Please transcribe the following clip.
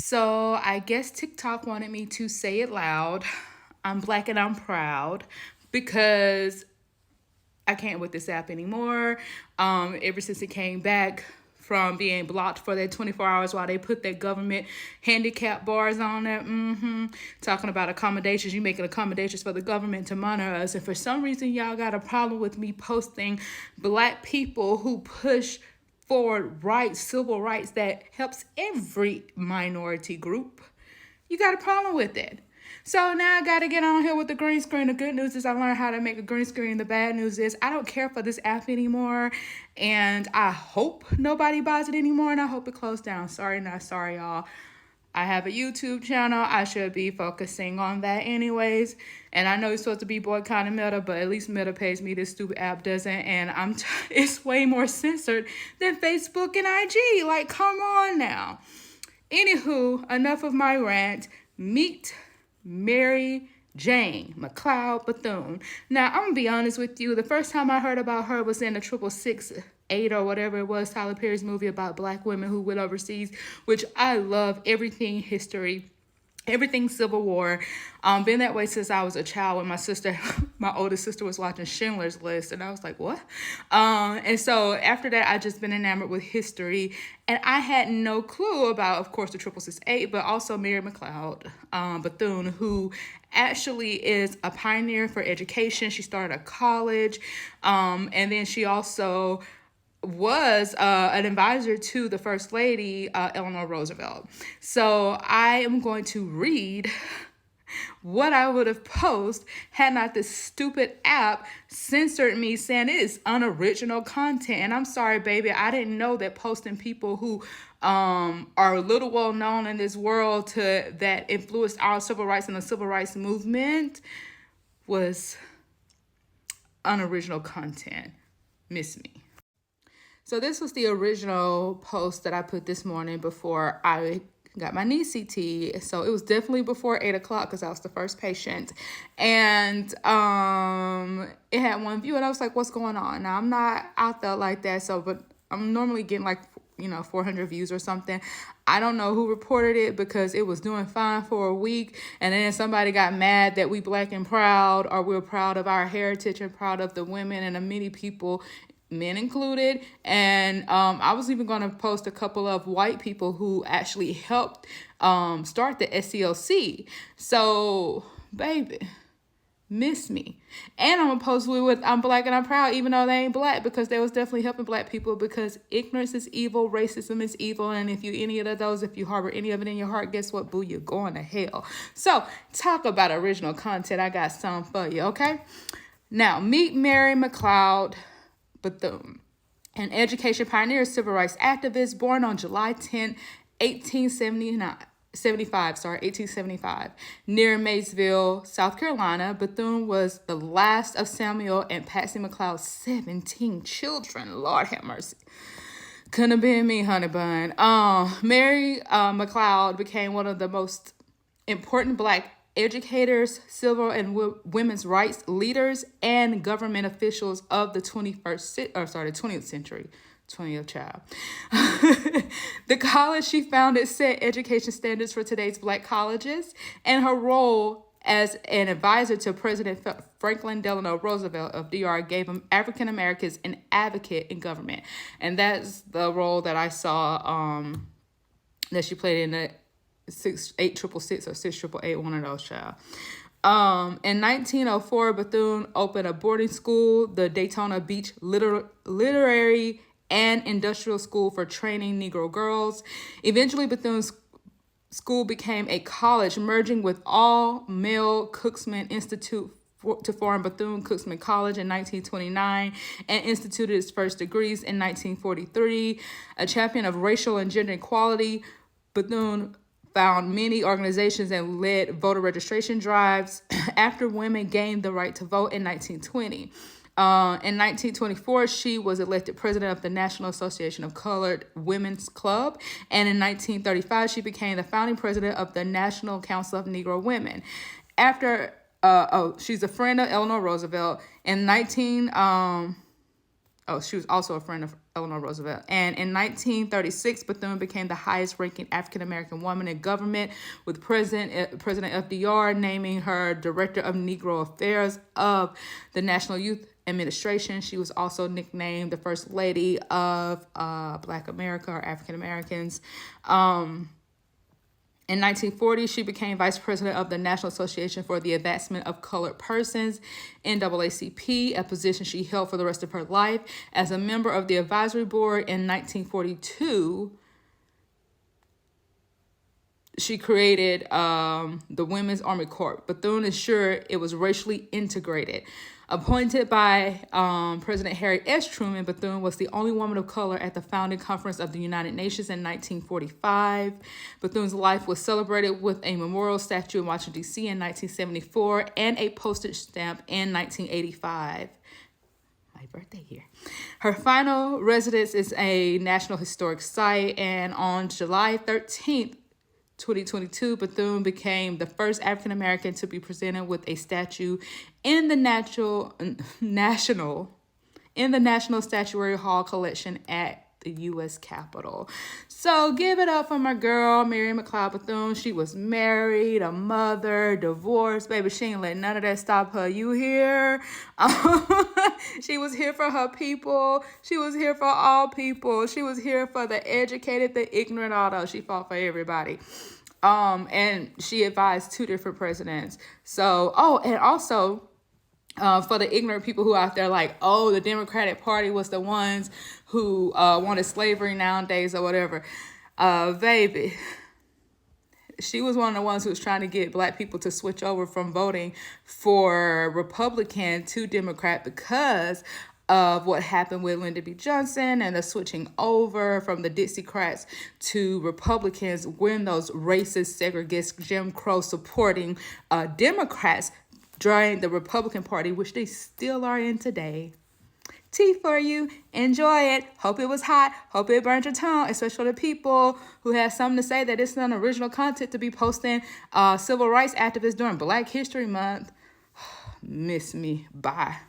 So I guess TikTok wanted me to say it loud. I'm black and I'm proud because I can't with this app anymore. Ever since it came back from being blocked for that 24 hours while they put that government handicap bars on there. Talking about accommodations. You making accommodations for the government to monitor us. And for some reason, y'all got a problem with me posting black people who push forward rights, civil rights that helps every minority group. You got a problem with it. So now I got to get on here with the green screen. The good news is I learned how to make a green screen. The bad news is I don't care for this app anymore. And I hope nobody buys it anymore. And I hope it closed down. Sorry, not sorry, y'all. I have a YouTube channel. I should be focusing on that anyways. And I know you're supposed to be boycotting Meta, but at least Meta pays me. This stupid app doesn't. And it's way more censored than Facebook and IG. Like, come on now. Anywho, enough of my rant. Meet Mary Jane McLeod Bethune. Now, I'm going to be honest with you. The first time I heard about her was in the 666 or whatever it was, Tyler Perry's movie about black women who went overseas, which I love. Everything history, everything Civil War. Been that way since I was a child when my oldest sister was watching Schindler's List. And I was like, what? And so after that, I just been enamored with history. And I had no clue about, of course, the 666, but also Mary McLeod Bethune, who actually is a pioneer for education. She started a college. And then she also was an advisor to the First Lady, Eleanor Roosevelt. So I am going to read what I would have posted had not this stupid app censored me saying it is unoriginal content. And I'm sorry, baby, I didn't know that posting people who are little well known in this world that influenced our civil rights and the civil rights movement was unoriginal content. Miss me. So this was the original post that I put this morning before I got my knee CT. So it was definitely before 8 o'clock because I was the first patient. And it had one view and I was like, what's going on? Now, I'm not out there like that. But I'm normally getting 400 views or something. I don't know who reported it because it was doing fine for a week. And then somebody got mad that we black and proud, or we're proud of our heritage and proud of the women and the many people, men included. And I was even going to post a couple of white people who actually helped start the SCLC. So, baby, miss me. And I'm going to post with I'm black and I'm proud, even though they ain't black, because they was definitely helping black people, because ignorance is evil, racism is evil. And if you harbor any of it in your heart, guess what, boo, you're going to hell. So talk about original content. I got some for you, okay? Now, meet Mary McLeod Bethune, an education pioneer, civil rights activist, born on July 10, 1875, near Maysville, South Carolina. Bethune was the last of Samuel and Patsy McLeod's 17 children. Lord have mercy. Couldn't have been me, honey bun. Mary McLeod became one of the most important black educators, civil and women's rights leaders, and government officials of the 20th century. 20th child. The college she founded set education standards for today's black colleges, and her role as an advisor to President Franklin Delano Roosevelt of DR gave African Americans an advocate in government. And that's the role that I saw that she played in the 68666 or 6888, one of those, child. In 1904, Bethune opened a boarding school, the Daytona Beach Literary and Industrial School for training Negro girls. Eventually, Bethune's school became a college, merging with all-male Cooksman Institute to form Bethune-Cookman College in 1929, and instituted its first degrees in 1943. A champion of racial and gender equality, Bethune found many organizations and led voter registration drives after women gained the right to vote in 1920. In 1924, she was elected president of the National Association of Colored Women's Club. And in 1935, she became the founding president of the National Council of Negro Women. She's a friend of Eleanor Roosevelt. She was also a friend of Eleanor Roosevelt. And in 1936, Bethune became the highest-ranking African-American woman in government, with President FDR naming her Director of Negro Affairs of the National Youth Administration. She was also nicknamed the First Lady of Black America, or African Americans. In 1940, she became vice president of the National Association for the Advancement of Colored Persons, NAACP, a position she held for the rest of her life. As a member of the advisory board in 1942, she created the Women's Army Corps. Bethune ensured it was racially integrated. Appointed by President Harry S. Truman, Bethune was the only woman of color at the founding conference of the United Nations in 1945. Bethune's life was celebrated with a memorial statue in Washington, D.C. in 1974 and a postage stamp in 1985. My birthday year. Her final residence is a National Historic Site, and on July 13th, 2022, Bethune became the first African American to be presented with a statue in the National Statuary Hall Collection at the U.S. Capitol. So give it up for my girl, Mary McLeod Bethune. She was married, a mother, divorced. Baby, she ain't let none of that stop her. You hear? She was here for her people. She was here for all people. She was here for the educated, the ignorant, although she fought for everybody. And she advised 2 different presidents. So, and also, for the ignorant people who out there like, oh, the Democratic Party was the ones who wanted slavery nowadays or whatever. Baby, she was one of the ones who was trying to get Black people to switch over from voting for Republican to Democrat because of what happened with Lyndon B. Johnson and the switching over from the Dixiecrats to Republicans when those racist, segregist, Jim Crow supporting Democrats joined the Republican Party, which they still are in today. Tea for you. Enjoy it. Hope it was hot. Hope it burned your tongue, especially the people who have something to say that it's not original content to be posting civil rights activists during Black History Month. Miss me. Bye.